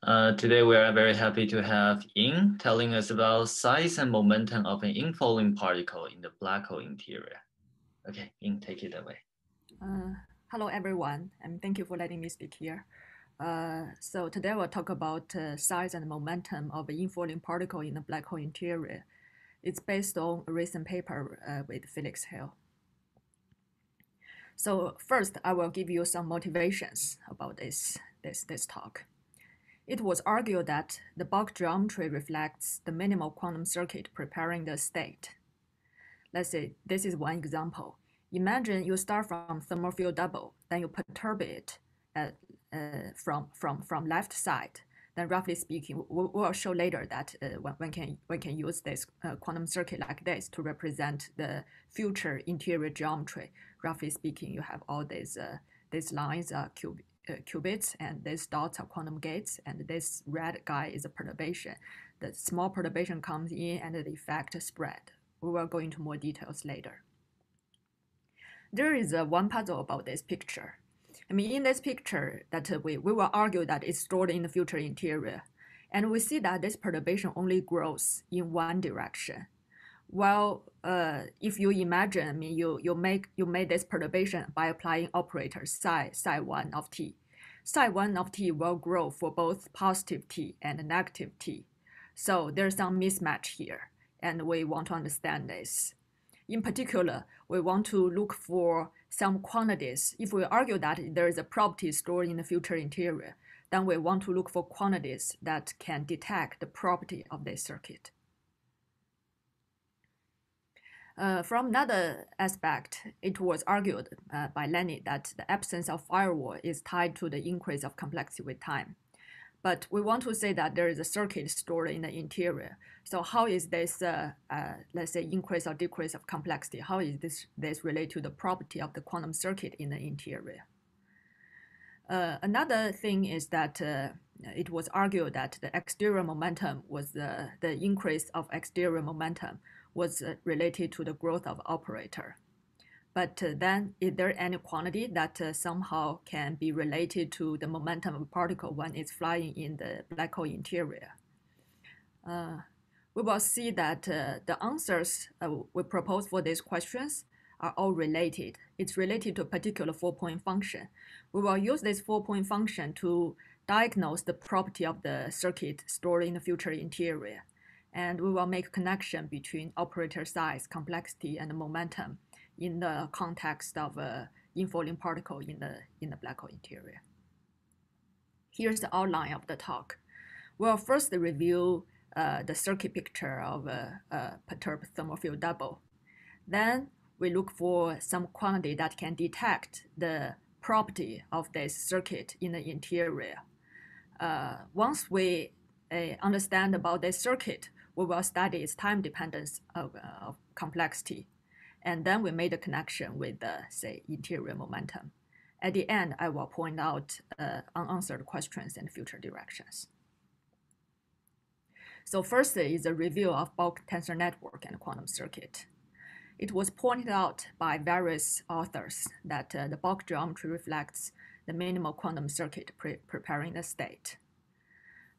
Today we are very happy to have Ying telling us about size and momentum of an infalling particle in the black hole interior. Okay, Ying, take it away. Hello, everyone, and thank you for letting me speak here. So today we'll talk about size and momentum of an infalling particle in the black hole interior. It's based on a recent paper with Felix Hill. So first, I will give you some motivations about this talk. It was argued that the bulk geometry reflects the minimal quantum circuit preparing the state. Let's say this is one example. Imagine you start from thermal field double, then you perturb it from left side. Then roughly speaking, we'll show later that one can use this quantum circuit like this to represent the future interior geometry. Roughly speaking, you have all these lines are qubits, and these dots are quantum gates, and this red guy is a perturbation. The small perturbation comes in, and the effect spread. We will go into more details later. There is one puzzle about this picture. In this picture, that we will argue that it's stored in the future interior, and we see that this perturbation only grows in one direction. Well, if you imagine, you made this perturbation by applying operator psi 1 of t. Psi 1 of t will grow for both positive t and negative t. So there's some mismatch here, and we want to understand this. In particular, we want to look for some quantities. If we argue that there is a property stored in the future interior, then we want to look for quantities that can detect the property of this circuit. From another aspect, it was argued by Lenny that the absence of firewall is tied to the increase of complexity with time. But we want to say that there is a circuit stored in the interior. So how is this, let's say, increase or decrease of complexity? How is this related to the property of the quantum circuit in the interior? Another thing is that it was argued that the exterior momentum was the increase of exterior momentum was related to the growth of operator. But then, is there any quantity that somehow can be related to the momentum of a particle when it's flying in the black hole interior? We will see that the answers we propose for these questions are all related. It's related to a particular 4-point function. We will use this 4-point function to diagnose the property of the circuit stored in the future interior. And we will make a connection between operator size, complexity, and momentum in the context of an infalling particle in the black hole interior. Here's the outline of the talk. We'll first review the circuit picture of a perturbed thermal field double. Then we look for some quantity that can detect the property of this circuit in the interior. Once we understand about this circuit, we will study its time dependence of complexity. And then we made a connection with the, say, interior momentum. At the end, I will point out unanswered questions and future directions. So first is a review of bulk tensor network and quantum circuit. It was pointed out by various authors that the bulk geometry reflects the minimal quantum circuit preparing the state.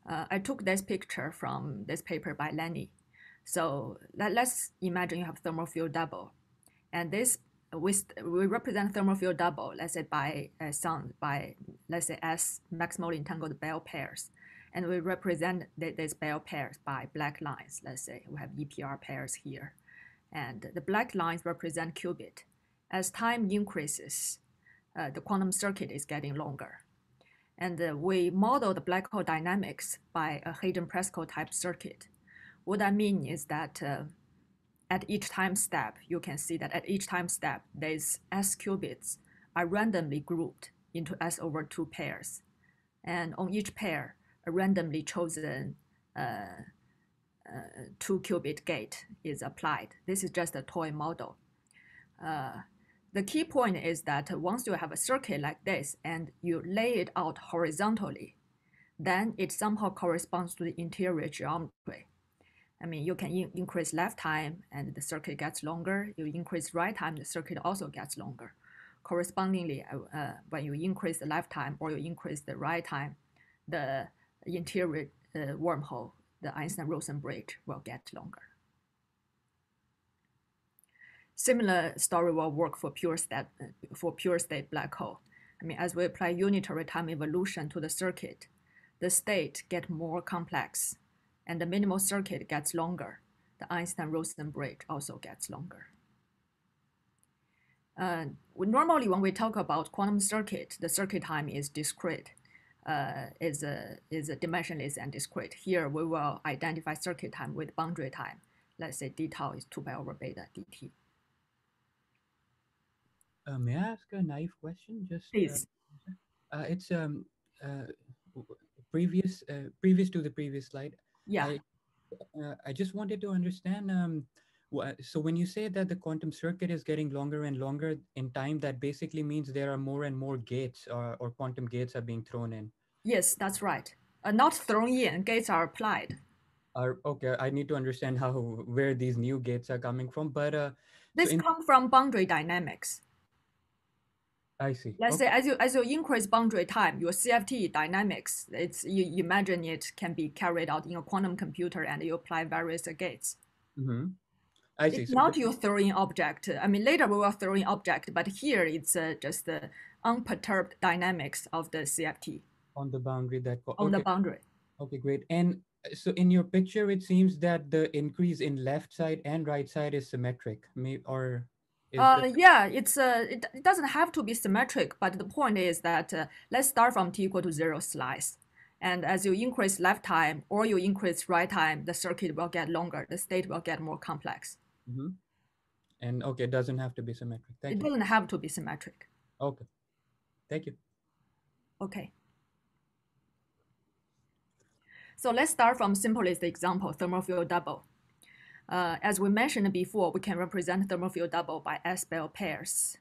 I took this picture from this paper by Lenny. So let's imagine you have thermal field double. And this, we represent thermal field double, let's say by let's say as maximally entangled Bell pairs. And we represent these Bell pairs by black lines. Let's say we have EPR pairs here. And the black lines represent qubit. As time increases, the quantum circuit is getting longer. And we model the black hole dynamics by a Hayden-Prescott type circuit. What I mean is that at each time step, you can see that at each time step, these S qubits are randomly grouped into S over 2 pairs. And on each pair, a randomly chosen 2-qubit gate is applied. This is just a toy model. The key point is that once you have a circuit like this and you lay it out horizontally, then it somehow corresponds to the interior geometry. You can increase left time and the circuit gets longer. You increase right time, the circuit also gets longer. Correspondingly, when you increase the left time or you increase the right time, the interior wormhole, the Einstein-Rosen bridge will get longer. Similar story will work for pure state black hole. I mean, as we apply unitary time evolution to the circuit, the state get more complex, and the minimal circuit gets longer. The Einstein-Rosen bridge also gets longer. Normally, when we talk about quantum circuit, the circuit time is discrete, is dimensionless and discrete. Here, we will identify circuit time with boundary time. Let's say d tau is 2 pi over beta dt. May I ask a naive question? Just Please. it's previous to the previous slide. Yeah. I just wanted to understand. So when you say that the quantum circuit is getting longer and longer in time, that basically means there are more and more gates or quantum gates are being thrown in. Yes, that's right. Not thrown in, gates are applied. Okay, I need to understand where these new gates are coming from, but this comes from boundary dynamics. I see. Let's say as you increase boundary time, your CFT dynamics, you imagine it can be carried out in a quantum computer, and you apply various gates. Mm-hmm. I see. It's not you throw in object. I mean, later we will throw in object, but here it's just the unperturbed dynamics of the CFT. On the boundary on the boundary. Okay, great. And so in your picture, it seems that the increase in left side and right side is symmetric, yeah, it doesn't have to be symmetric, but the point is that let's start from t equal to 0 slice. And as you increase left time or you increase right time, the circuit will get longer, the state will get more complex. Mm-hmm. And okay, it doesn't have to be symmetric. Thank you. It doesn't have to be symmetric. Okay. Thank you. Okay. So let's start from simplest example, thermal field double. As we mentioned before, we can represent thermal field double by S-Bell pairs.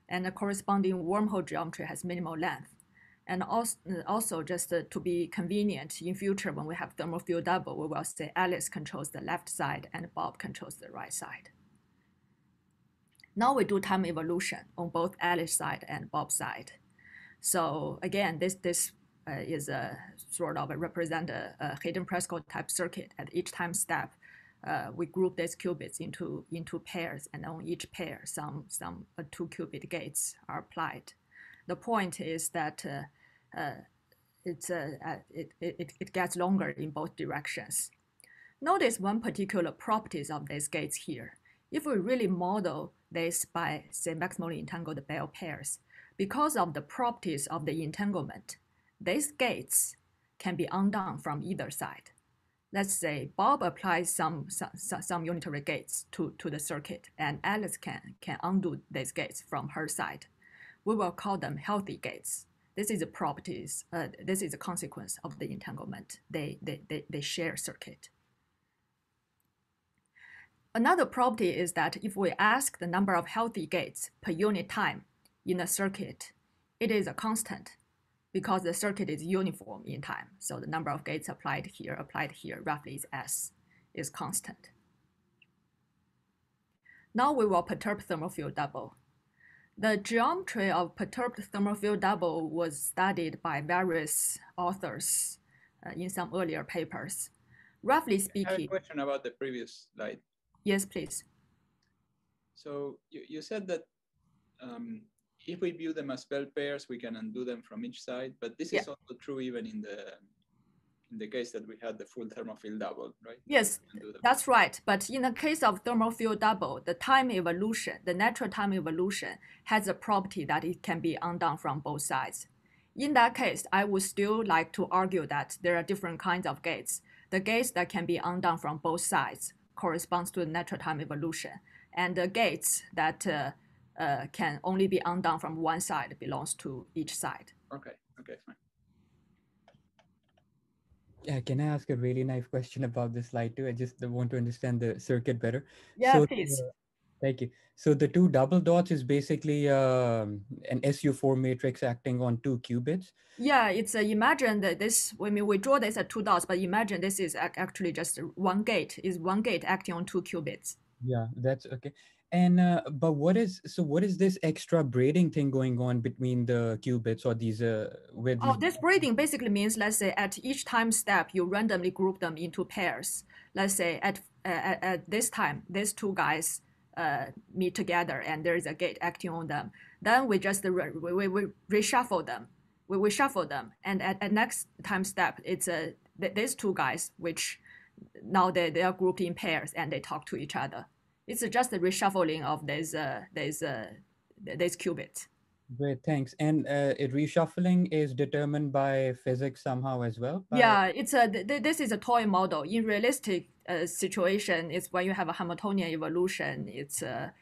And the corresponding wormhole geometry has minimal length. And also just to be convenient, in future when we have thermal field double, we will say Alice controls the left side and Bob controls the right side. Now we do time evolution on both Alice side and Bob side. So again, this is a sort of represent a Hayden-Prescott type circuit. At each time step, we group these qubits into pairs, and on each pair, some 2-qubit gates are applied. The point is that it gets longer in both directions. Notice one particular properties of these gates here. If we really model this by, say, maximally entangled Bell pairs, because of the properties of the entanglement, these gates can be undone from either side. Let's say Bob applies some unitary gates to the circuit, and Alice can undo these gates from her side. We will call them healthy gates. This is a properties. This is a consequence of the entanglement. They share circuit. Another property is that if we ask the number of healthy gates per unit time in a circuit, it is a constant because the circuit is uniform in time. So the number of gates applied here, roughly is S, is constant. Now we will perturb thermal field double. The geometry of perturbed thermal field double was studied by various authors in some earlier papers. Roughly speaking. I have a question about the previous slide. Yes, please. So you said that if we view them as Bell pairs, we can undo them from each side, but this is also true even in the case that we had the full thermal field double, right? Yes, that's right. But in the case of thermal field double, the time evolution, the natural time evolution has a property that it can be undone from both sides. In that case, I would still like to argue that there are different kinds of gates. The gates that can be undone from both sides corresponds to the natural time evolution, and the gates that can only be undone from one side belongs to each side. Okay, fine. Yeah, can I ask a really naive question about this slide too? I just want to understand the circuit better. Yeah, so, please. Thank you. So the two double dots is basically an SU4 matrix acting on 2 qubits. Yeah, it's imagine that this. I mean, we draw this at 2 dots, but imagine this is actually just one gate. Is one gate acting on 2 qubits? Yeah, that's okay. And but what is this extra braiding thing going on between the qubits or these where these? Oh, this braiding basically means, let's say, at each time step, you randomly group them into pairs. Let's say at this time, these two guys meet together and there is a gate acting on them. Then we just we reshuffle them. We shuffle them. And at next time step, it's these two guys, which now they are grouped in pairs and they talk to each other. It's just a reshuffling of these qubits. Great, thanks. And reshuffling is determined by physics somehow as well? Yeah, it's this is a toy model. In realistic situation, it's when you have a Hamiltonian evolution, it's the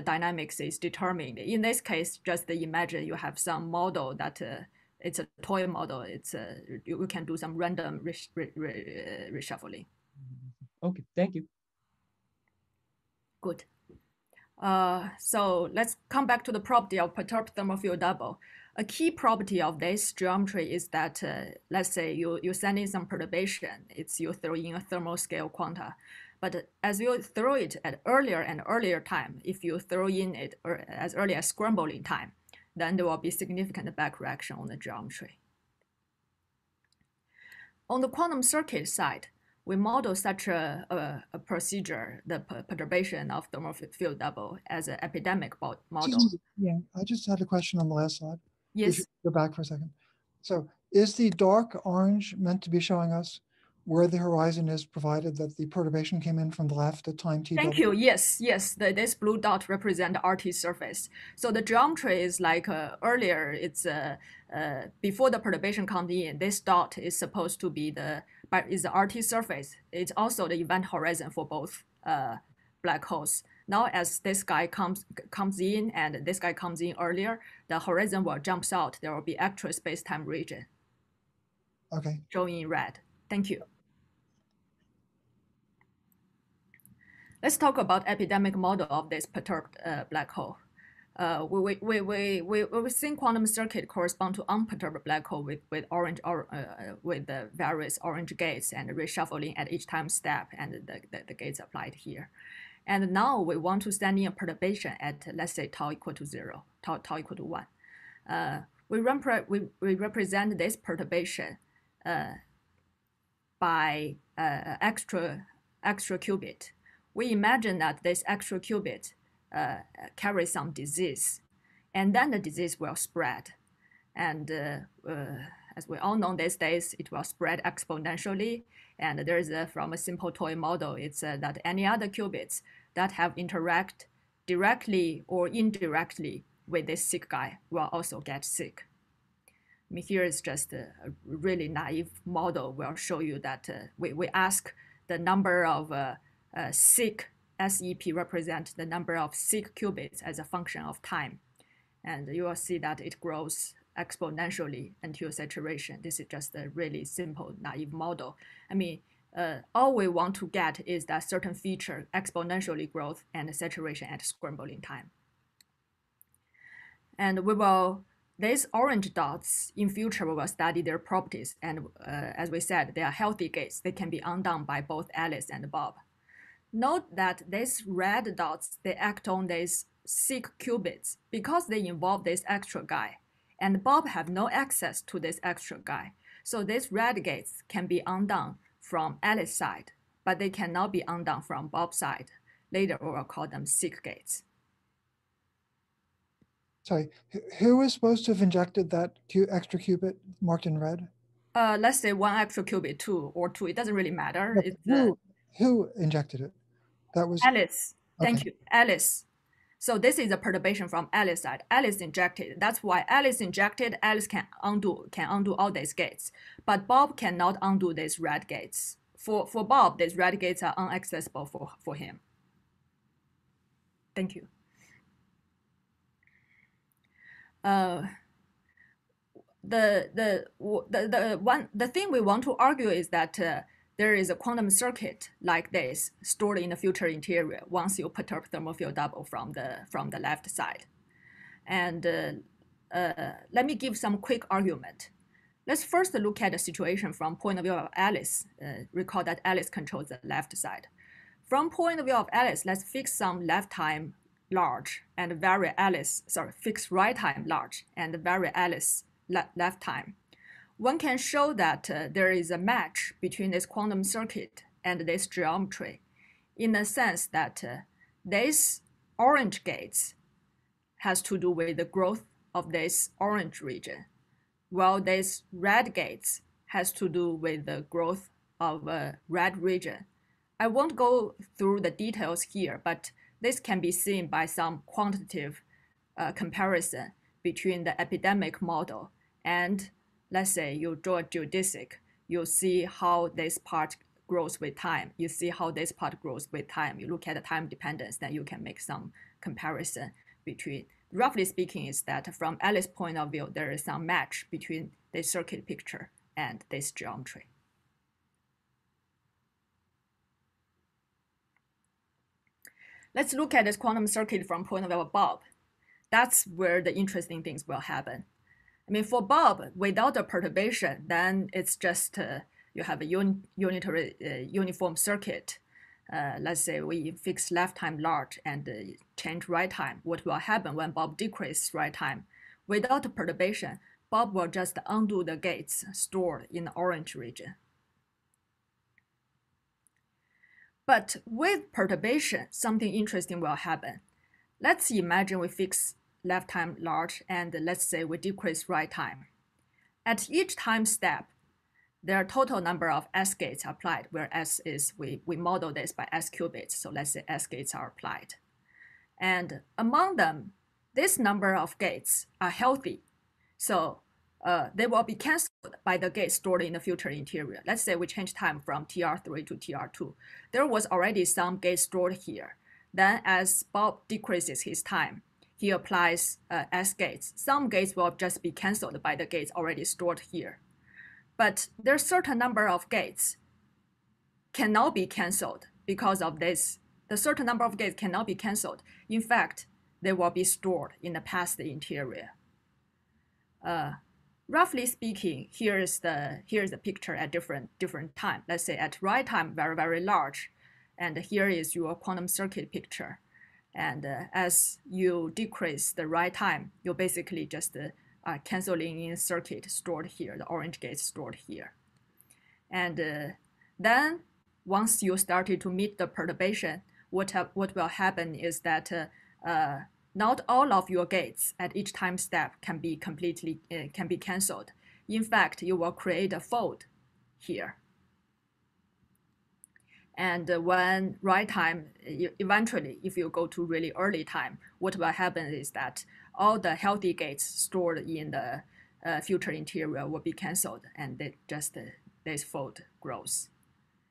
dynamics is determined. In this case, just imagine you have some model that it's a toy model. It's you can do some random reshuffling. Okay, thank you. Good. So let's come back to the property of perturbed thermal field double. A key property of this geometry is that, let's say you send in some perturbation, you throw in a thermal scale quanta. But as you throw it at earlier and earlier time, if you throw in it as early as scrambling time, then there will be significant back reaction on the geometry. On the quantum circuit side, we model such a procedure, the perturbation of thermal field double, as an epidemic model. Yeah, I just had a question on the last slide. Yes. Go back for a second. So is the dark orange meant to be showing us where the horizon is, provided that the perturbation came in from the left at time t? Thank you. Yes. This blue dot represent the RT surface. So the geometry is like earlier. It's before the perturbation comes in. This dot is supposed to be the RT surface. It's also the event horizon for both black holes. Now, as this guy comes in and this guy comes in earlier, the horizon will jumps out. There will be actual space-time region. Okay. Shown in red. Thank you. Let's talk about epidemic model of this perturbed black hole. We think quantum circuit correspond to unperturbed black hole with orange with the various orange gates and reshuffling at each time step, and the gates applied here. And now we want to send in a perturbation at, let's say, tau equal to 0, tau equal to 1. We represent this perturbation by extra qubit. We imagine that this extra qubit carries some disease, and then the disease will spread. And as we all know these days, it will spread exponentially. And there is from a simple toy model, it's that any other qubits that have interact directly or indirectly with this sick guy will also get sick. I mean, here is just a really naive model. We'll show you that we ask the number of sick SEP represent the number of sick qubits as a function of time. And you will see that it grows exponentially until saturation. This is just a really simple, naive model. I mean, all we want to get is that certain feature exponentially growth and saturation at scrambling time. And these orange dots, in future, we will study their properties. And as we said, they are healthy gates. They can be undone by both Alice and Bob. Note that these red dots, they act on these sick qubits because they involve this extra guy. And Bob have no access to this extra guy. So these red gates can be undone from Alice's side, but they cannot be undone from Bob's side. Later, we will call them sick gates. Sorry, who is supposed to have injected that extra qubit marked in red? Let's say one extra qubit, 2 or 2. It doesn't really matter. Who injected it? That was Alice. Okay. Thank you, Alice. So this is a perturbation from Alice's side. Alice injected. That's why Alice injected. Alice can undo all these gates, but Bob cannot undo these red gates. For Bob, these red gates are inaccessible for him. Thank you. The thing we want to argue is that there is a quantum circuit like this stored in the future interior once you perturb thermal field double from the left side. And let me give some quick argument. Let's first look at the situation from point of view of Alice. Recall that Alice controls the left side. From point of view of Alice, let's fix some left time large and vary Alice, fix right time large and vary Alice left time. One can show that there is a match between this quantum circuit and this geometry in the sense that this orange gates has to do with the growth of this orange region, while this red gates has to do with the growth of a red region. I won't go through the details here, but this can be seen by some quantitative comparison between the epidemic model and, let's say, you draw a geodesic, you see how this part grows with time. You see how this part grows with time. You look at the time dependence, then you can make some comparison between. Roughly speaking, is that from Alice's point of view, there is some match between this circuit picture and this geometry. Let's look at this quantum circuit from point of view of Bob. That's where the interesting things will happen. I mean, for Bob, without a perturbation, then it's just you have a unitary uniform circuit. Let's say we fix left time large and change right time. What will happen when Bob decreases right time? Without a perturbation, Bob will just undo the gates stored in the orange region. But with perturbation, something interesting will happen. Let's imagine we fix left time large and let's say we decrease right time. At each time step, there are total number of S gates applied, where S is, we model this by S qubits. So let's say S gates are applied. And among them, this number of gates are healthy. So they will be canceled by the gates stored in the future interior. Let's say we change time from TR3 to TR2. There was already some gates stored here. Then as Bob decreases his time, he applies S gates. Some gates will just be canceled by the gates already stored here. But there's a certain number of gates cannot be canceled because of this. The certain number of gates cannot be canceled. In fact, they will be stored in the past interior. Roughly speaking, here's the picture at different time. Let's say at right time, very, very large. And here is your quantum circuit picture. And as you decrease the right time, you basically just canceling in circuit stored here, the orange gates stored here. And then once you started to meet the perturbation, what will happen is that not all of your gates at each time step can be completely canceled. In fact, you will create a fold here. And when right time, eventually, if you go to really early time, what will happen is that all the healthy gates stored in the future interior will be canceled, and this fold grows.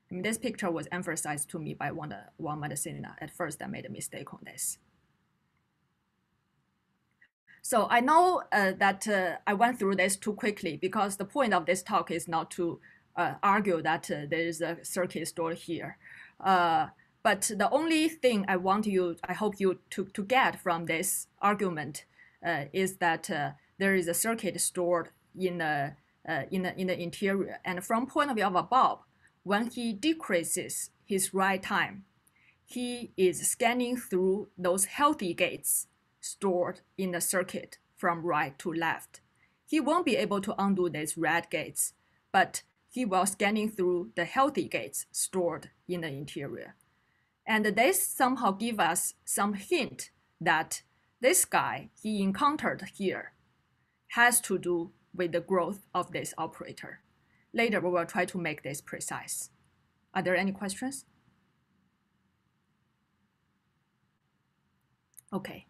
I mean, this picture was emphasized to me by Wang Medicina. At first, I made a mistake on this. So I know that I went through this too quickly because the point of this talk is not to argue that there is a circuit stored here. But the only thing I hope you to get from this argument is that there is a circuit stored in the interior. And from point of view of Bob, when he decreases his right time, he is scanning through those healthy gates stored in the circuit from right to left. He won't be able to undo these red gates, but he will scanning through the healthy gates stored in the interior. And this somehow give us some hint that this guy he encountered here has to do with the growth of this operator. Later, we will try to make this precise. Are there any questions? Okay.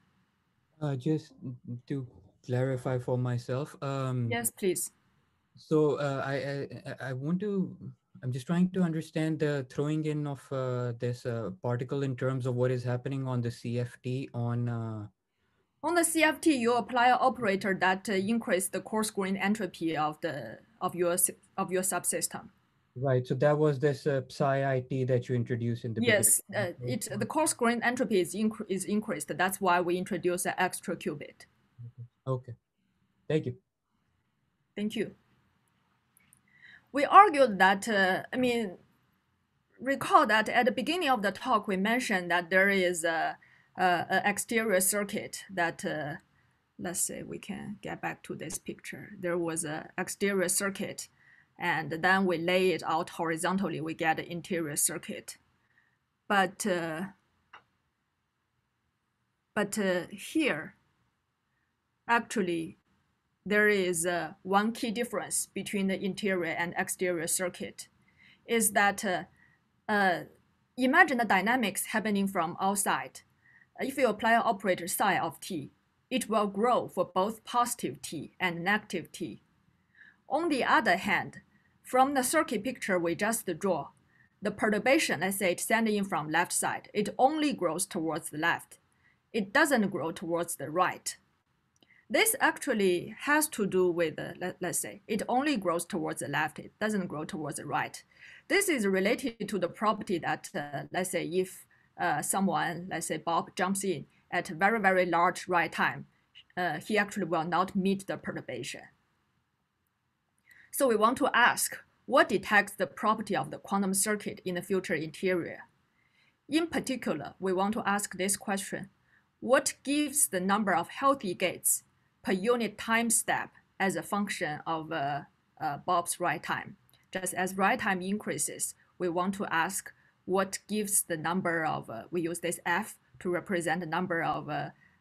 Just to clarify for myself. Yes, please. So I'm just trying to understand the throwing in of this particle in terms of what is happening on the CFT on. On the CFT, you apply an operator that increase the coarse grain entropy of your subsystem. Right. So that was this psi IT that you introduced in the yes, beginning. The coarse grain entropy is increased. That's why we introduce an extra qubit. Okay. Thank you. Thank you. We argued that recall that at the beginning of the talk, we mentioned that there is a exterior circuit that, let's say we can get back to this picture. There was an exterior circuit, and then we lay it out horizontally, we get an interior circuit. But here, actually, there is one key difference between the interior and exterior circuit, is that imagine the dynamics happening from outside. If you apply an operator psi of t, it will grow for both positive t and negative t. On the other hand, from the circuit picture we just draw, the perturbation, let's say it's sending in from left side, it only grows towards the left. It doesn't grow towards the right. This actually has to do with, let's say, it only grows towards the left, it doesn't grow towards the right. This is related to the property that, let's say, if someone, let's say Bob, jumps in at a very, very large right time, he actually will not meet the perturbation. So we want to ask, what detects the property of the quantum circuit in the future interior? In particular, we want to ask this question: what gives the number of healthy gates per unit time step as a function of Bob's right time? Just as right time increases, we want to ask what gives the number of, we use this f to represent the number of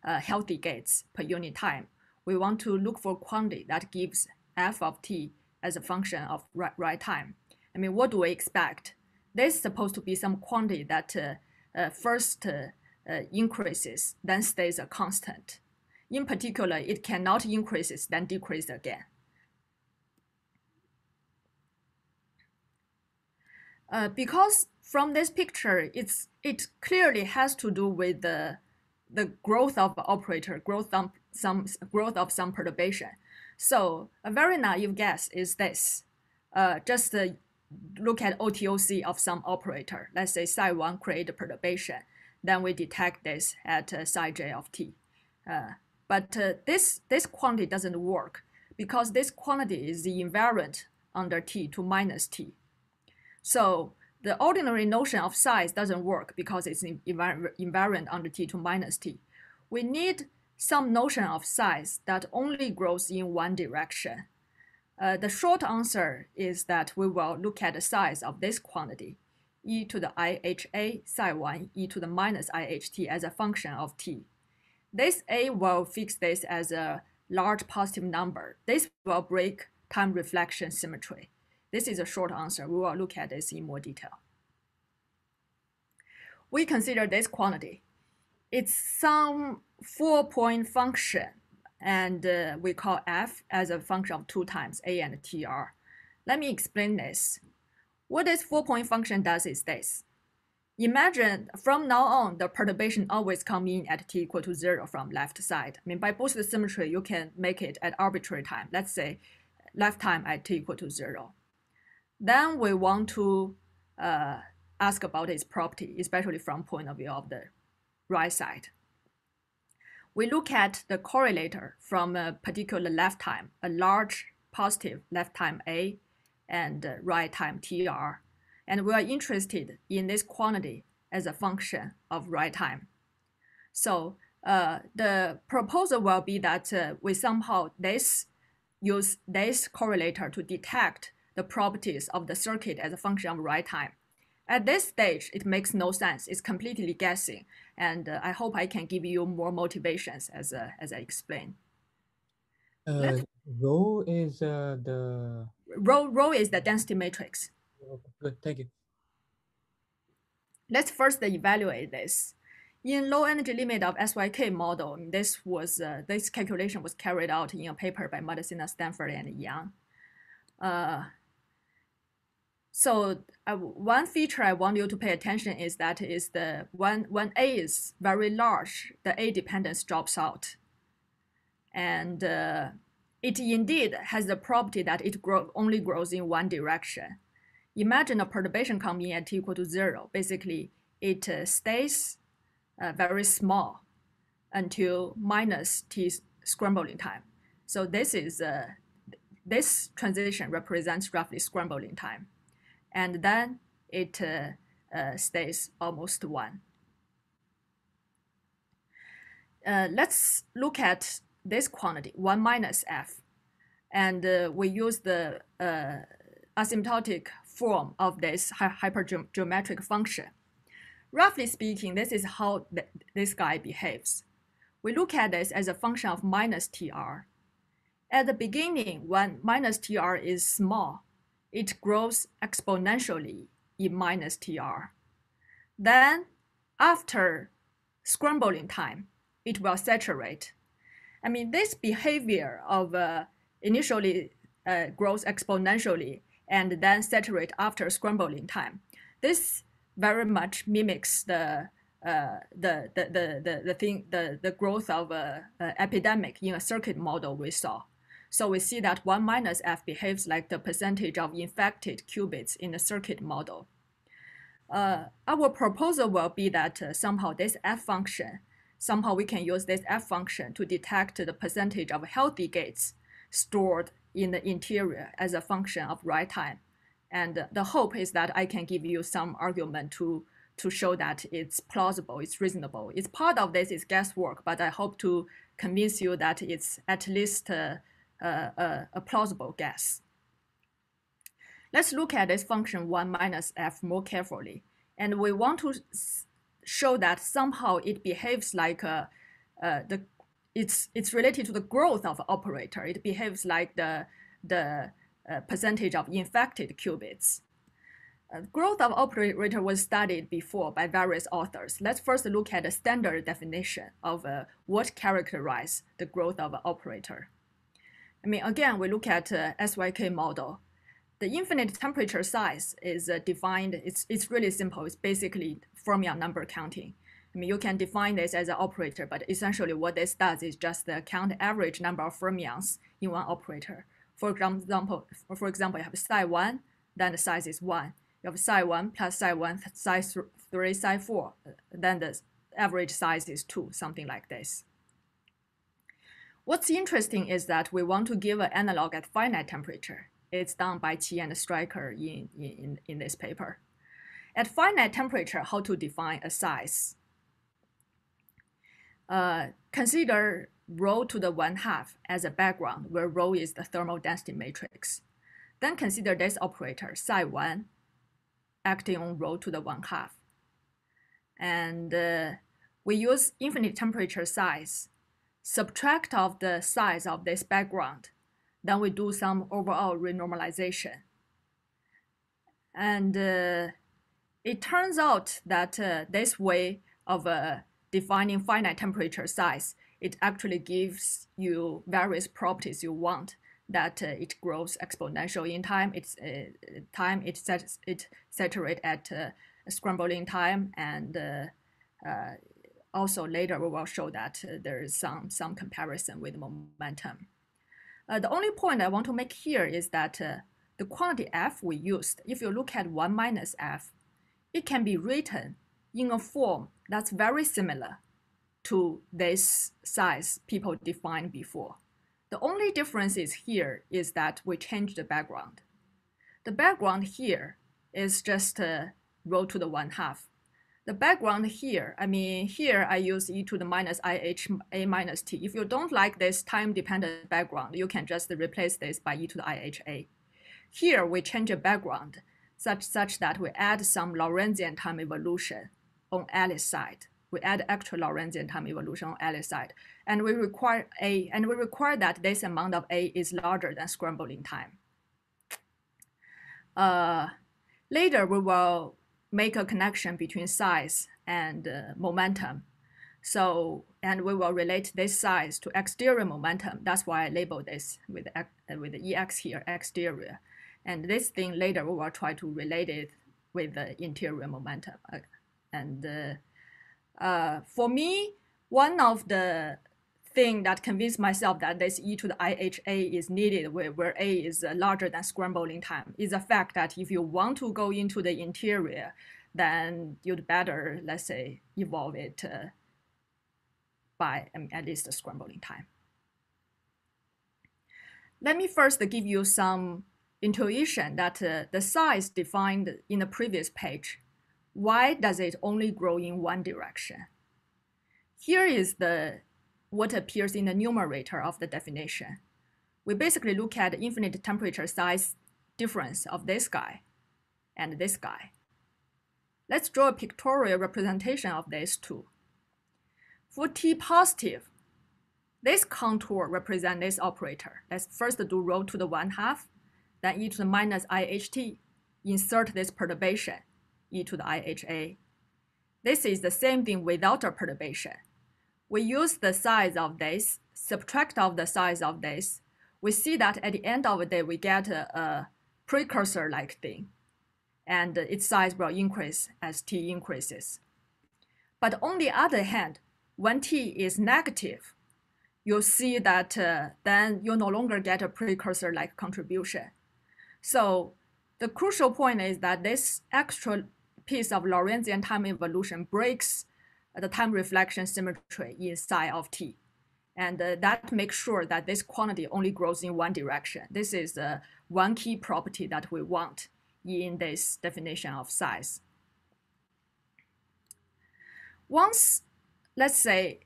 healthy gates per unit time. We want to look for quantity that gives f of t as a function of right time. I mean, what do we expect? There's supposed to be some quantity that first increases, then stays a constant. In particular, it cannot increases, then decrease again. Because from this picture, it clearly has to do with the growth of operator, growth of some perturbation. So a very naive guess is this: just look at OTOC of some operator. Let's say psi 1 create a perturbation, then we detect this at psi j of t. But this quantity doesn't work because this quantity is the invariant under t to minus t. So the ordinary notion of size doesn't work because it's invariant under t to minus t. We need some notion of size that only grows in one direction. The short answer is that we will look at the size of this quantity, e to the iha psi 1 e to the minus iht as a function of t. This a will fix this as a large positive number. This will break time reflection symmetry. This is a short answer. We will look at this in more detail. We consider this quantity. It's some 4-point function, and we call f as a function of 2 times a and tr. Let me explain this. What this 4-point function does is this. Imagine from now on, the perturbation always come in at t equal to 0 from left side. I mean, by boost symmetry, you can make it at arbitrary time. Let's say left time at t equal to 0. Then we want to ask about its property, especially from point of view of the right side. We look at the correlator from a particular left time, a large positive left time A and right time TR. And we are interested in this quantity as a function of right time. So the proposal will be that we somehow use this correlator to detect the properties of the circuit as a function of right time. At this stage, it makes no sense. It's completely guessing. And I hope I can give you more motivations as I explain. Rho is the... Rho is the density matrix. Okay, good, thank you. Let's first evaluate this. In low energy limit of SYK model, this calculation was carried out in a paper by Madisina, Stanford, and Yang. So one feature I want you to pay attention is that when A is very large, the A dependence drops out. And it indeed has the property that it only grows in one direction. Imagine a perturbation coming at t equal to 0. Basically, it stays very small until minus t scrambling time. So this transition represents roughly scrambling time. And then it stays almost 1. Let's look at this quantity, 1 minus f. And we use the asymptotic form of this hypergeometric function. Roughly speaking, this is how this guy behaves. We look at this as a function of minus tr. At the beginning, when minus tr is small, it grows exponentially in minus tr. Then, after scrambling time, it will saturate. I mean, this behavior of initially grows exponentially and then saturate after scrambling time. This very much mimics the growth of epidemic in a circuit model we saw. So we see that 1 minus f behaves like the percentage of infected qubits in the circuit model. Our proposal will be that somehow this f function, somehow we can use this f function to detect the percentage of healthy gates stored in the interior as a function of write time. And the hope is that I can give you some argument to show that it's plausible, it's reasonable. It's part of this is guesswork, but I hope to convince you that it's at least a plausible guess. Let's look at this function 1 minus f more carefully. And we want to show that somehow it behaves like it's related to the growth of operator. It behaves like the percentage of infected qubits. Growth of operator was studied before by various authors. Let's first look at the standard definition of what characterizes the growth of an operator. I mean, again, we look at SYK model. The infinite temperature size is defined, it's really simple. It's basically fermion number counting. I mean, you can define this as an operator, but essentially what this does is just count average number of fermions in one operator. For example, you have psi 1, then the size is 1. You have psi 1 plus psi 1, psi 3, psi 4, then the average size is 2, something like this. What's interesting is that we want to give an analog at finite temperature. It's done by Qi and Stryker in this paper. At finite temperature, how to define a size? Consider rho to the 1/2 as a background, where rho is the thermal density matrix. Then consider this operator, psi 1, acting on rho to the 1/2. And we use infinite temperature size, subtract off the size of this background. Then we do some overall renormalization. And it turns out that this way of defining finite temperature size, it actually gives you various properties you want, that it grows exponential in time, it saturates at scrambling time, and also later we will show that there is some comparison with momentum. The only point I want to make here is that the quantity f we used, if you look at 1 minus f, it can be written in a form that's very similar to this size people defined before. The only difference is here is that we changed the background. The background here is just rho to the 1/2. The background here, I mean, here I use e to the minus IH a minus t. If you don't like this time-dependent background, you can just replace this by e to the IHA. Here we change a background such that we add some Lorentzian time evolution on Alice side. We add extra Lorentzian time evolution on Alice side, and we require that this amount of A is larger than scrambling time. Later we will make a connection between size and momentum. So, and we will relate this size to exterior momentum. That's why I labeled this with the EX here, exterior. And this thing later we will try to relate it with the interior momentum. For me, one of the thing that convinced myself that this e to the IHA is needed where A is larger than scrambling time is the fact that if you want to go into the interior, then you'd better, let's say, evolve it by at least a scrambling time. Let me first give you some intuition that the size defined in the previous page why does it only grow in one direction? Here is what appears in the numerator of the definition. We basically look at the infinite temperature size difference of this guy and this guy. Let's draw a pictorial representation of these two. For T positive, this contour represents this operator. Let's first do rho to the 1/2, then e to the minus IHT. Insert this perturbation, e to the IHA. This is the same thing without a perturbation. We use the size of this, subtract off the size of this. We see that at the end of the day, we get a precursor-like thing, and its size will increase as T increases. But on the other hand, when T is negative, you'll see that then you no longer get a precursor-like contribution. So the crucial point is that this extra piece of Lorentzian time evolution breaks the time reflection symmetry inside of T. And that makes sure that this quantity only grows in one direction. This is one key property that we want in this definition of size. Once, let's say,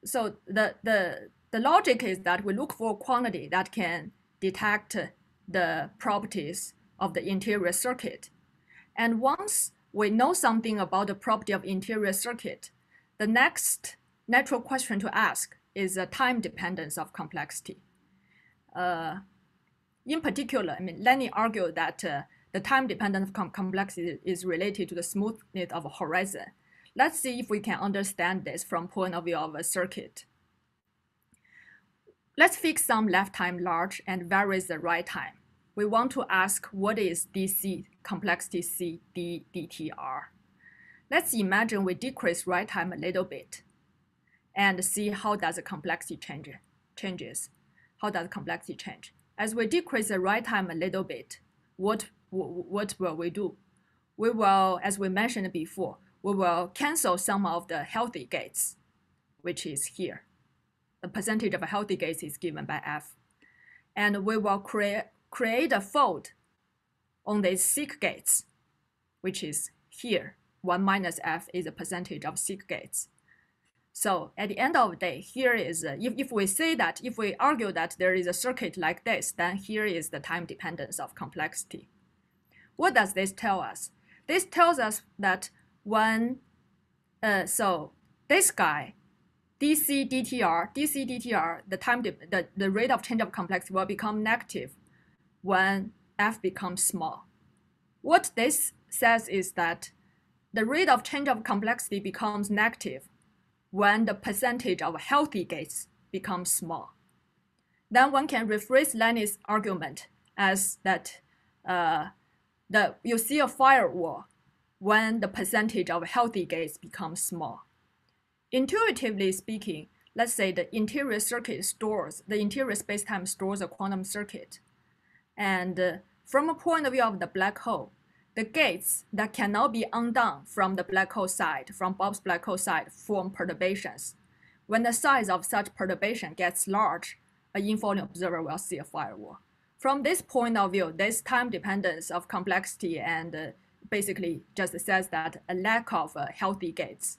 so the logic is that we look for a quantity that can detect the properties of the interior circuit. And once we know something about the property of interior circuit, the next natural question to ask is the time dependence of complexity. In particular, Lenny argued that the time dependence of complexity is related to the smoothness of a horizon. Let's see if we can understand this from point of view of a circuit. Let's fix some left time large and varies the right time. We want to ask what is dc complexity c d dtr. Let's imagine we decrease right time a little bit and see how does the complexity changes. How does complexity change? As we decrease the right time a little bit, what will we do? We will, as we mentioned before, we will cancel some of the healthy gates, which is here. The percentage of healthy gates is given by F. And we will create a fold on these sick gates, which is here. 1 minus F is the percentage of sick gates. So at the end of the day, here is, if we say that, if we argue that there is a circuit like this, then here is the time dependence of complexity. What does this tell us? This tells us that when, so this guy, dc dtr, the rate of change of complexity will become negative when F becomes small. What this says is that the rate of change of complexity becomes negative when the percentage of healthy gates becomes small. Then one can rephrase Lenny's argument as that you see a firewall when the percentage of healthy gates becomes small. Intuitively speaking, let's say the interior circuit stores, the interior spacetime stores a quantum circuit. And from a point of view of the black hole, the gates that cannot be undone from the black hole side, from Bob's black hole side, form perturbations. When the size of such perturbation gets large, an infalling observer will see a firewall. From this point of view, this time dependence of complexity and basically just says that a lack of healthy gates,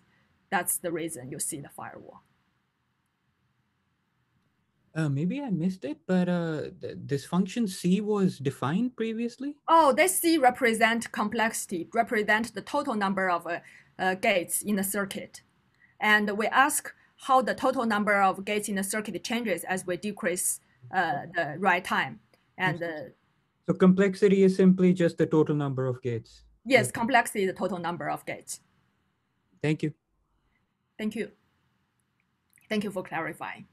that's the reason you see the firewall. Maybe I missed it, but this function C was defined previously? Oh, this C represent complexity, represent the total number of gates in the circuit. And we ask how the total number of gates in the circuit changes as we decrease the right time. And so complexity is simply just the total number of gates? Yes, complexity is the total number of gates. Thank you. Thank you. Thank you for clarifying.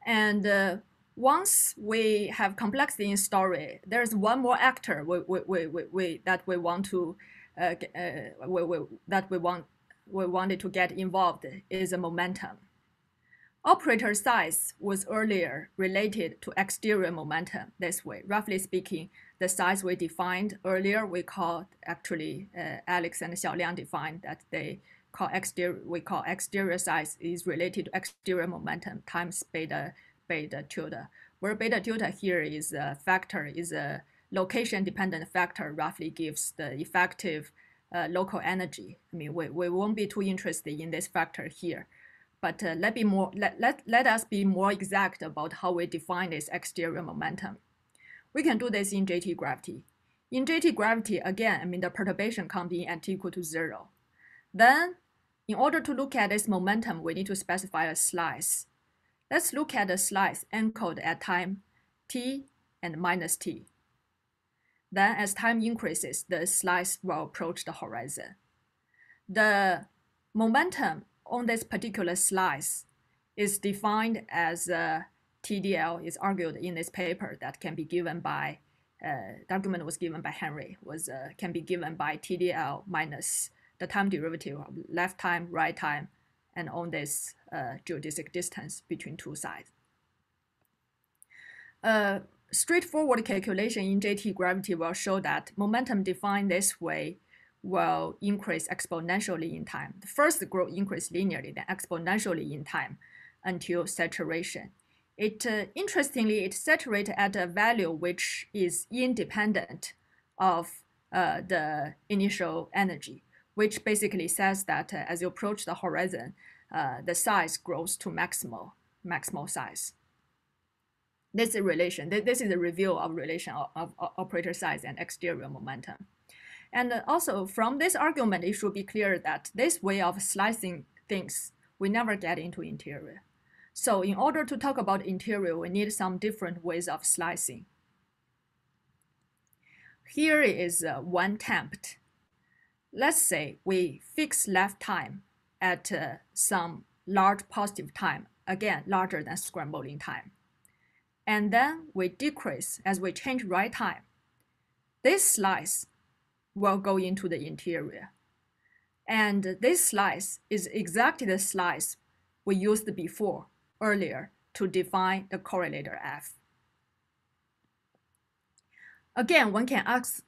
And once we have complexity in story, there's one more actor that we want to we wanted to get involved is a momentum. Operator size was earlier related to exterior momentum this way. Roughly speaking, the size we defined earlier, we call actually Alex and Xiaoliang defined that they call exterior size is related to exterior momentum times beta tilde, where beta tilde here is a factor, is a location-dependent factor roughly gives the effective local energy. I mean, we won't be too interested in this factor here, but let us be more exact about how we define this exterior momentum. We can do this in JT gravity. In JT gravity, again, I mean, the perturbation comes in at t equal to 0. Then, in order to look at this momentum, we need to specify a slice. Let's look at the slice anchored at time t and minus t. Then, as time increases, the slice will approach the horizon. The momentum on this particular slice is defined as TDL, is argued in this paper that can be given by, the argument was given by Henry, can be given by TDL minus the time derivative of left time, right time, and on this geodesic distance between two sides. Straightforward calculation in JT gravity will show that momentum defined this way will increase exponentially in time. The first growth increase linearly, then exponentially in time until saturation. Interestingly, it saturates at a value which is independent of the initial energy, which basically says that as you approach the horizon, the size grows to maximal size. This is a relation. This is a review of relation of operator size and exterior momentum. And also from this argument, it should be clear that this way of slicing things, we never get into interior. So in order to talk about interior, we need some different ways of slicing. Here is one tempt. Let's say we fix left time at some large positive time, again, larger than scrambling time. And then we decrease as we change right time. This slice will go into the interior. And this slice is exactly the slice we used earlier to define the correlator F. Again, one can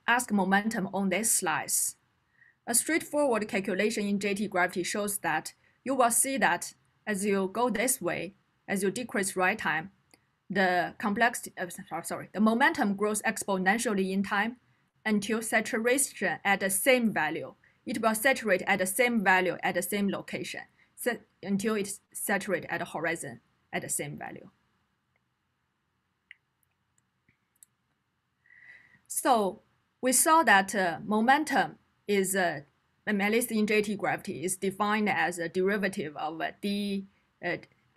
ask momentum on this slice. A straightforward calculation in JT gravity shows that you will see that as you go this way, as you decrease right time, the momentum grows exponentially in time until saturation at the same value. It will saturate at the same value at the same location until it's saturated at the horizon at the same value. So we saw that momentum is, at least in JT gravity, is defined as a derivative of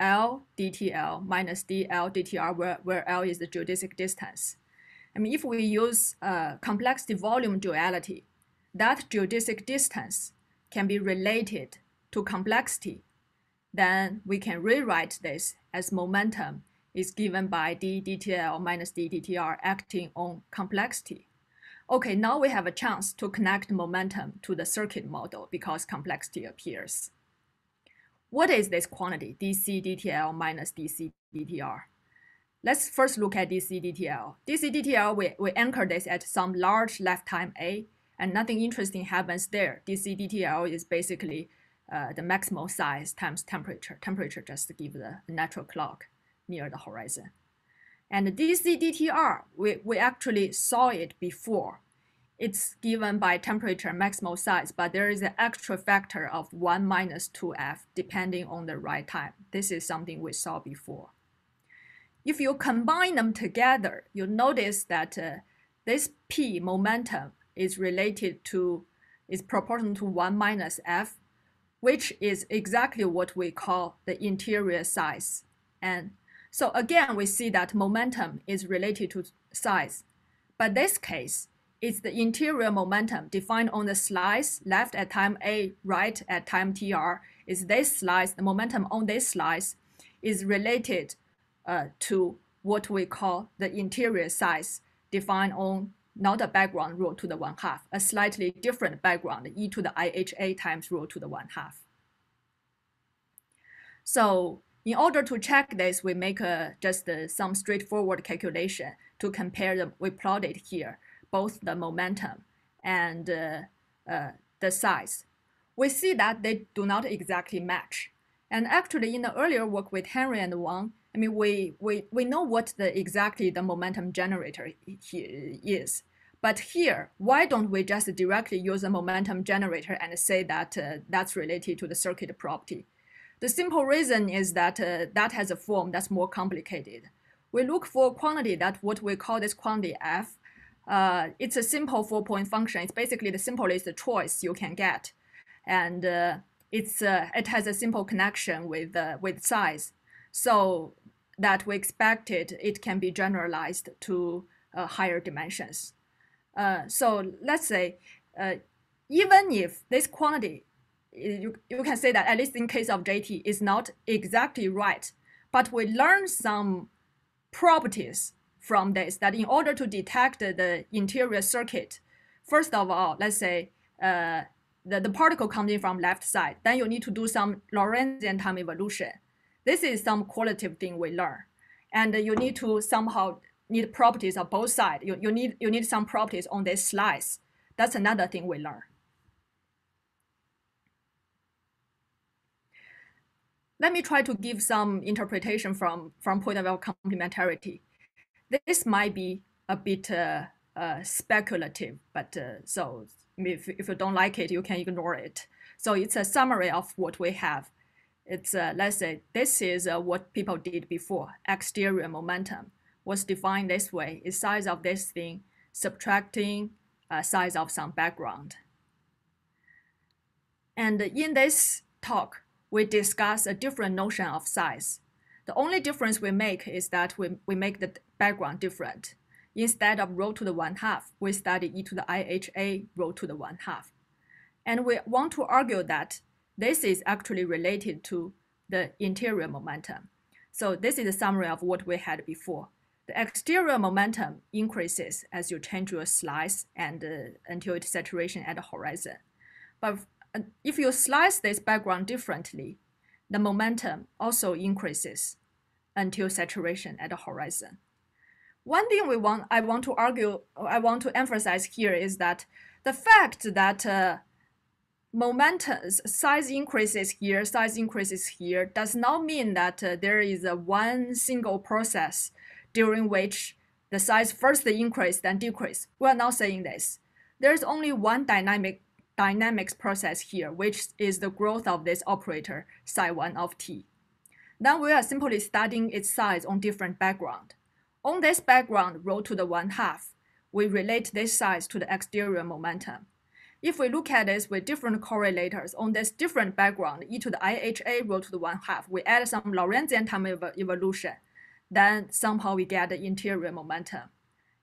L dTL minus dL dTr, where L is the geodesic distance. I mean, if we use complexity volume duality, that geodesic distance can be related to complexity. Then we can rewrite this as momentum is given by d dTL minus d dTr acting on complexity. Okay, now we have a chance to connect momentum to the circuit model because complexity appears. What is this quantity, dc dTL minus dc dTr? Let's first look at dc dTL. dc dTL, we anchor this at some large left time A, and nothing interesting happens there. dc dTL is basically the maximal size times temperature. Temperature just gives the natural clock near the horizon. And dc dTr, we actually saw it before. It's given by temperature maximal size, but there is an extra factor of 1 minus 2f depending on the right time. This is something we saw before. If you combine them together, you'll notice that this p momentum is proportional to 1 minus f, which is exactly what we call the interior size. And so again, we see that momentum is related to size. But this case, it's the interior momentum defined on the slice left at time A, right at time tr. Is this slice, the momentum on this slice is related to what we call the interior size defined on not a background rho to the 1/2, a slightly different background, e to the IHA times rho to the 1/2. So in order to check this, we make just some straightforward calculation to compare them. We plotted here both the momentum and the size. We see that they do not exactly match. And actually, in the earlier work with Henry and Wang, I mean, we know what exactly the momentum generator here is. But here, why don't we just directly use a momentum generator and say that that's related to the circuit property? The simple reason is that that has a form that's more complicated. We look for a quantity that what we call this quantity f. It's a simple 4-point function. It's basically the simplest choice you can get. And it has a simple connection with size. So that we expected it can be generalized to higher dimensions. So let's say even if this quantity, you can say that at least in case of JT is not exactly right, but we learn some properties from this that in order to detect the interior circuit, first of all, let's say the particle comes in from left side, then you need to do some Lorentzian time evolution. This is some qualitative thing we learn. And you need to somehow need properties of both sides. You need some properties on this slice. That's another thing we learn. Let me try to give some interpretation from point of view of complementarity. This might be a bit speculative, but so if you don't like it, you can ignore it. So it's a summary of what we have. It's let's say this is what people did before. Exterior momentum was defined this way: is size of this thing subtracting size of some background. And in this talk, we discuss a different notion of size. The only difference we make is that we make the background different. Instead of rho to the 1/2, we study e to the IHA rho to the 1/2. And we want to argue that this is actually related to the interior momentum. So this is a summary of what we had before. The exterior momentum increases as you change your slice and until it's saturation at the horizon. But if you slice this background differently, the momentum also increases until saturation at the horizon. One thing I want to emphasize here is that the fact that momentum size increases here does not mean that there is one single process during which the size first increase then decrease. We are not saying this. There's only one dynamics process here, which is the growth of this operator psi1 of t. Then we are simply studying its size on different background. On this background, rho to the 1/2, we relate this size to the exterior momentum. If we look at this with different correlators on this different background, e to the IHA rho to the 1/2, we add some Lorentzian time evolution, then somehow we get the interior momentum.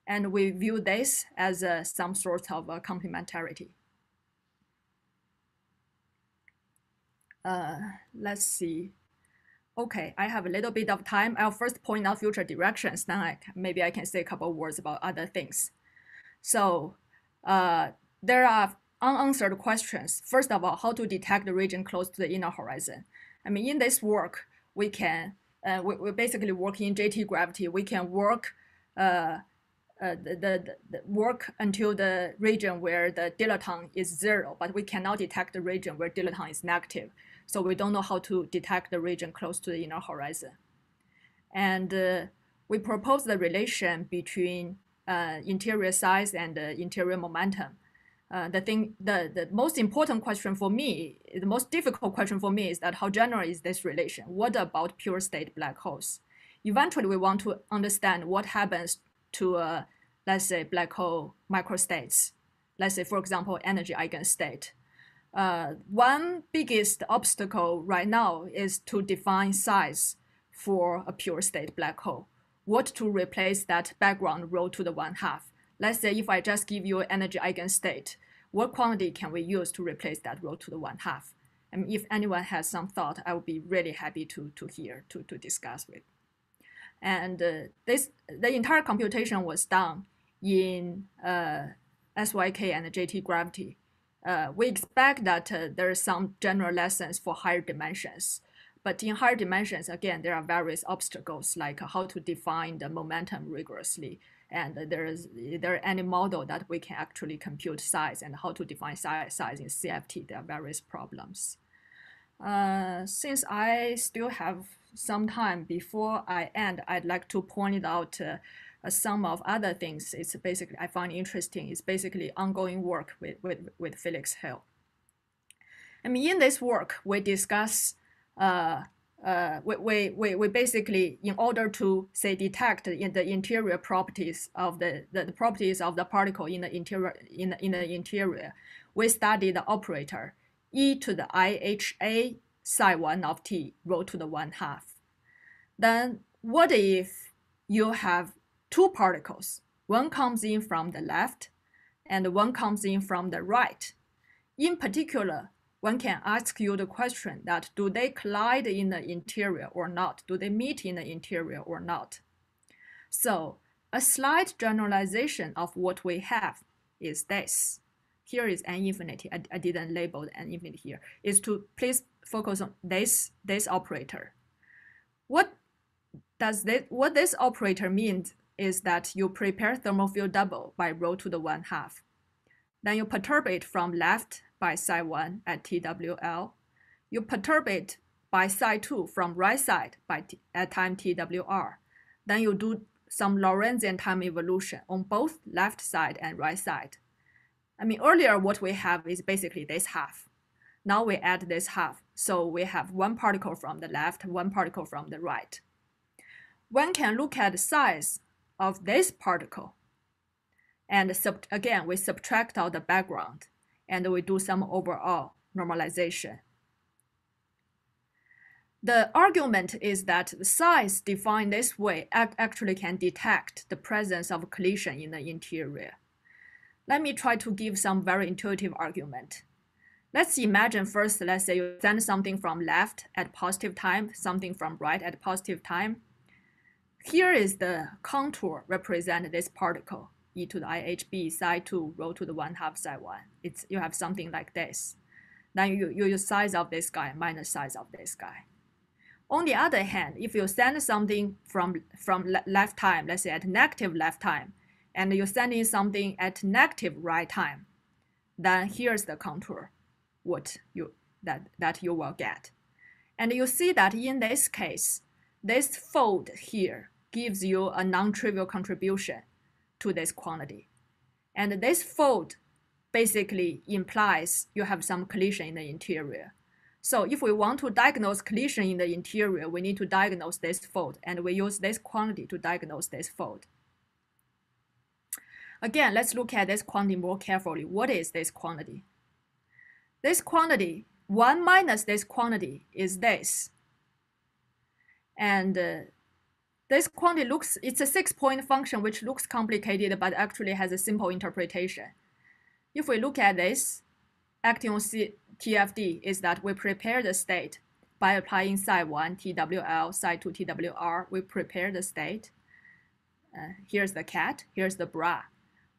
And we view this as some sort of complementarity. Let's see. Okay, I have a little bit of time. I'll first point out future directions, then maybe I can say a couple of words about other things. So there are unanswered questions. First of all, how to detect the region close to the inner horizon. I mean, in this work, we can, we basically work in JT gravity. We can work work until the region where the dilaton is 0, but we cannot detect the region where dilaton is negative. So we don't know how to detect the region close to the inner horizon. And we propose the relation between interior size and interior momentum. The most important question for me, the most difficult question for me is that how general is this relation? What about pure state black holes? Eventually, we want to understand what happens to, let's say, black hole microstates. Let's say, for example, energy eigenstate. One biggest obstacle right now is to define size for a pure state black hole. What to replace that background rho to the 1/2? Let's say if I just give you energy eigenstate, what quantity can we use to replace that rho to the 1/2? And if anyone has some thought, I would be really happy to hear, to discuss with. And the entire computation was done in SYK and JT gravity. We expect that there are some general lessons for higher dimensions. But in higher dimensions, again, there are various obstacles, like how to define the momentum rigorously. And there are any model that we can actually compute size, and how to define size in CFT. There are various problems. Since I still have some time before I end, I'd like to point out some of other things. It's basically I find interesting. It's basically ongoing work with Felix Hill. I mean, in this work, we discuss we basically, in order to say detect in the interior properties of the properties of the particle in the interior, we study the operator e to the IHA psi 1 of t rho to the 1/2. Then what if you have two particles? One comes in from the left and one comes in from the right. In particular, one can ask you the question that do they collide in the interior or not? Do they meet in the interior or not? So a slight generalization of what we have is this. Here is an infinity. I didn't label an infinity here. Is to please focus on this operator. What this operator means is that you prepare thermal field double by rho to the 1/2. Then you perturb it from left by psi 1 at TWL. You perturb it by psi 2 from right side at time TWR. Then you do some Lorentzian time evolution on both left side and right side. I mean, earlier what we have is basically this half. Now we add this half. So we have one particle from the left, one particle from the right. One can look at the size of this particle. And again, we subtract out the background and we do some overall normalization. The argument is that the size defined this way actually can detect the presence of collision in the interior. Let me try to give some very intuitive argument. Let's imagine first, let's say you send something from left at positive time, something from right at positive time. Here is the contour represent this particle, e to the IHB psi 2 rho to the 1/2 psi 1. You have something like this. Then you use size of this guy minus size of this guy. On the other hand, if you send something from left time, let's say at negative left time, and you send in something at negative right time, then here's the contour that you will get. And you see that in this case, this fold here gives you a non-trivial contribution to this quantity. And this fold basically implies you have some collision in the interior. So if we want to diagnose collision in the interior, we need to diagnose this fold, and we use this quantity to diagnose this fold. Again, let's look at this quantity more carefully. What is this quantity? This quantity, 1 minus this quantity is this. And this quantity it's a 6-point function which looks complicated but actually has a simple interpretation. If we look at this, acting on TFD is that we prepare the state by applying psi 1 TWL, psi 2 TWR. We prepare the state. Here's the cat, here's the bra.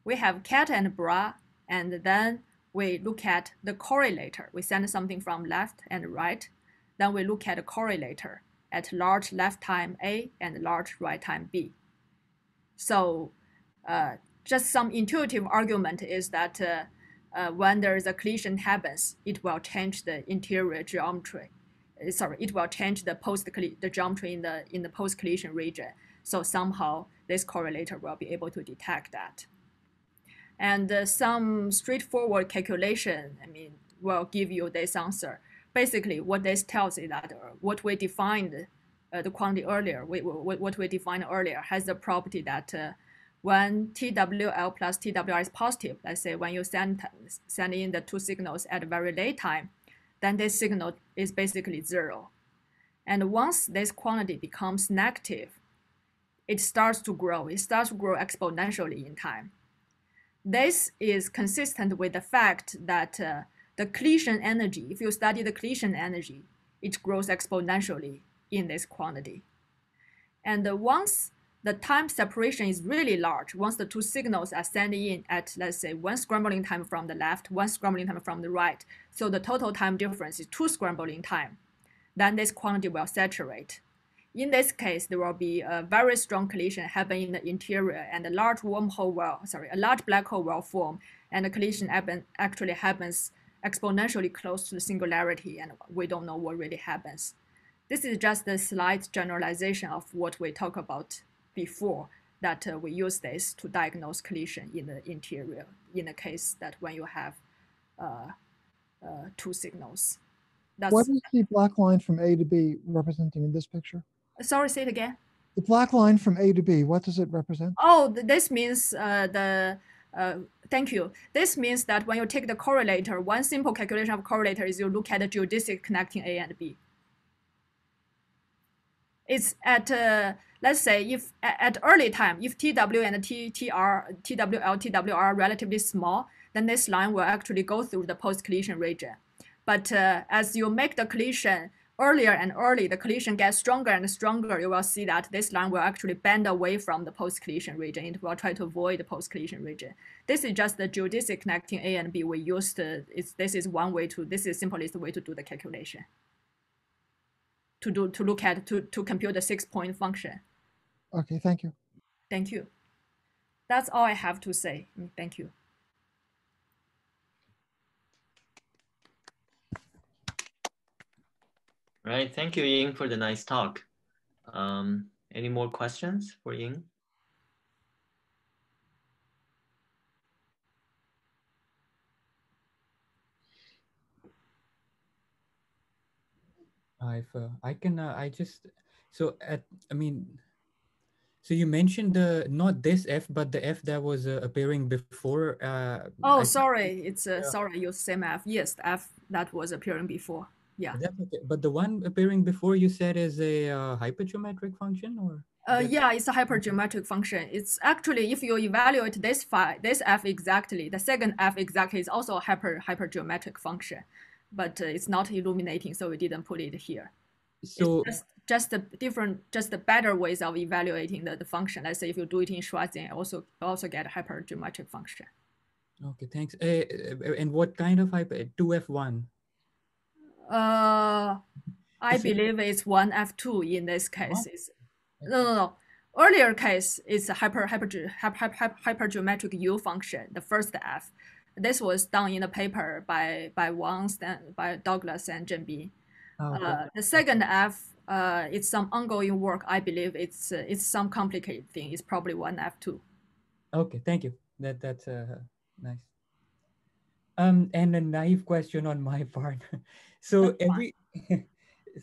We have cat and bra, and then we look at the correlator. We send something from left and right. Then we look at the correlator at large left time A and large right time B. So just some intuitive argument is that when there is a collision happens, it will change the interior geometry. It will change the geometry in the post-collision region. So somehow this correlator will be able to detect that. And some straightforward calculation, will give you this answer. Basically, what this tells is that what we defined the quantity earlier, what we defined earlier has the property that when TWL plus TWR is positive, let's say when you send in the two signals at a very late time, then this signal is basically 0. And once this quantity becomes negative, it starts to grow. It starts to grow exponentially in time. This is consistent with the fact that the collision energy, if you study the collision energy, it grows exponentially in this quantity. And once the time separation is really large, once the two signals are sending in at, let's say, 1 scrambling time from the left, 1 scrambling time from the right, so the total time difference is 2 scrambling time, then this quantity will saturate. In this case, there will be a very strong collision happening in the interior, and a large black hole will form, and the collision actually happens exponentially close to the singularity, and we don't know what really happens. This is just a slight generalization of what we talked about before, that we use this to diagnose collision in the interior in the case that when you have two signals. What is the black line from A to B representing in this picture? Sorry, say it again. The black line from A to B, what does it represent? Oh, this means thank you. This means that when you take the correlator, one simple calculation of correlator is you look at the geodesic connecting A and B. It's at, let's say, if at early time, if TW and TWL, TWR are relatively small, then this line will actually go through the post-collision region. But as you make the collision earlier and early, the collision gets stronger and stronger, you will see that this line will actually bend away from the post-collision region. It will try to avoid the post-collision region. This is just the geodesic connecting A and B we used. This is one way to, this is simplest way to do the calculation. To compute the 6-point function. Okay, thank you. Thank you. That's all I have to say. Thank you. Right, thank you, Ying, for the nice talk. Any more questions for Ying? So you mentioned not this F, but the F that was appearing before. Oh, sorry, it's sorry, I used same F. Yes, the F that was appearing before. Yeah. That's okay. But the one appearing before you said is a hypergeometric function, or? Yeah, it's a hypergeometric function. It's actually, if you evaluate this F exactly, the second F exactly is also a hypergeometric function, but it's not illuminating, so we didn't put it here. So it's just the better ways of evaluating the function. Let's say if you do it in Schwarzian, also get a hypergeometric function. Okay, thanks. And what kind of 2F1? I believe it's 1F2 in this case. No. Earlier case is a hypergeometric U function, the first F. This was done in a paper by Douglas and Zhenbi. Okay. The second F, it's some ongoing work. I believe it's some complicated thing. It's probably 1F2. Okay, thank you. That's nice. And a naive question on my part. So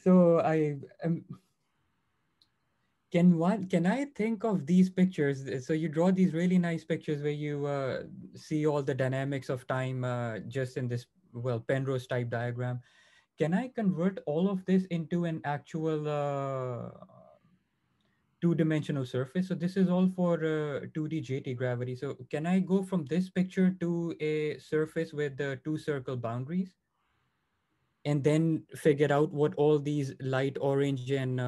so can I think of these pictures? So you draw these really nice pictures where you see all the dynamics of time just in this, well, Penrose type diagram. Can I convert all of this into an actual two-dimensional surface? So this is all for 2D JT gravity. So can I go from this picture to a surface with two circle boundaries and then figure out what all these light orange and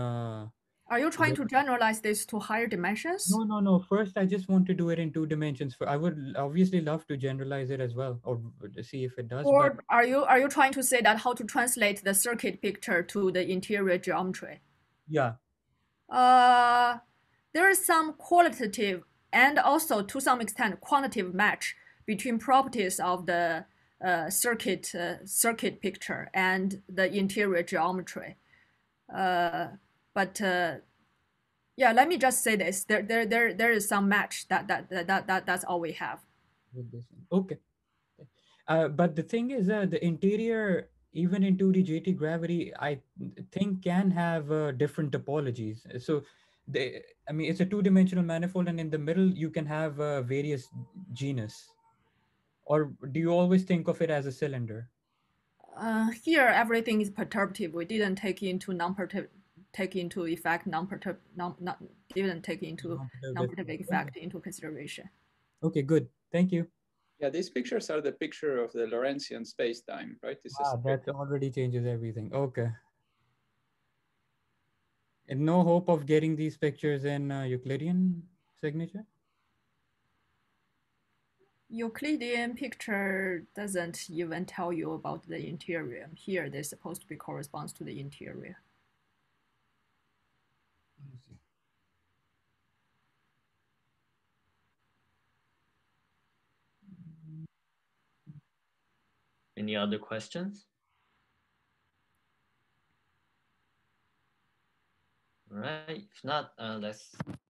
are you trying to generalize this to higher dimensions? No. First, I just want to do it in 2 dimensions. I would obviously love to generalize it as well, or see if it does. Or but are you trying to say that how to translate the circuit picture to the interior geometry? Yeah. There is some qualitative and also to some extent quantitative match between properties of the circuit picture and the interior geometry. But yeah, let me just say this: there is some match. That's all we have. With this one. Okay. But the thing is, the interior, even in 2D JT gravity, I think can have different topologies. So, it's a two-dimensional manifold, and in the middle you can have various genus. Or do you always think of it as a cylinder? Here, everything is perturbative. We didn't take into non-perturbative effect into consideration. Okay, good. Thank you. Yeah, these pictures are the picture of the Lorentzian space-time, right? That already changes everything. Okay. And no hope of getting these pictures in Euclidean signature? Euclidean picture doesn't even tell you about the interior. Here, they're supposed to be corresponds to the interior. Any other questions? All right. If not, let's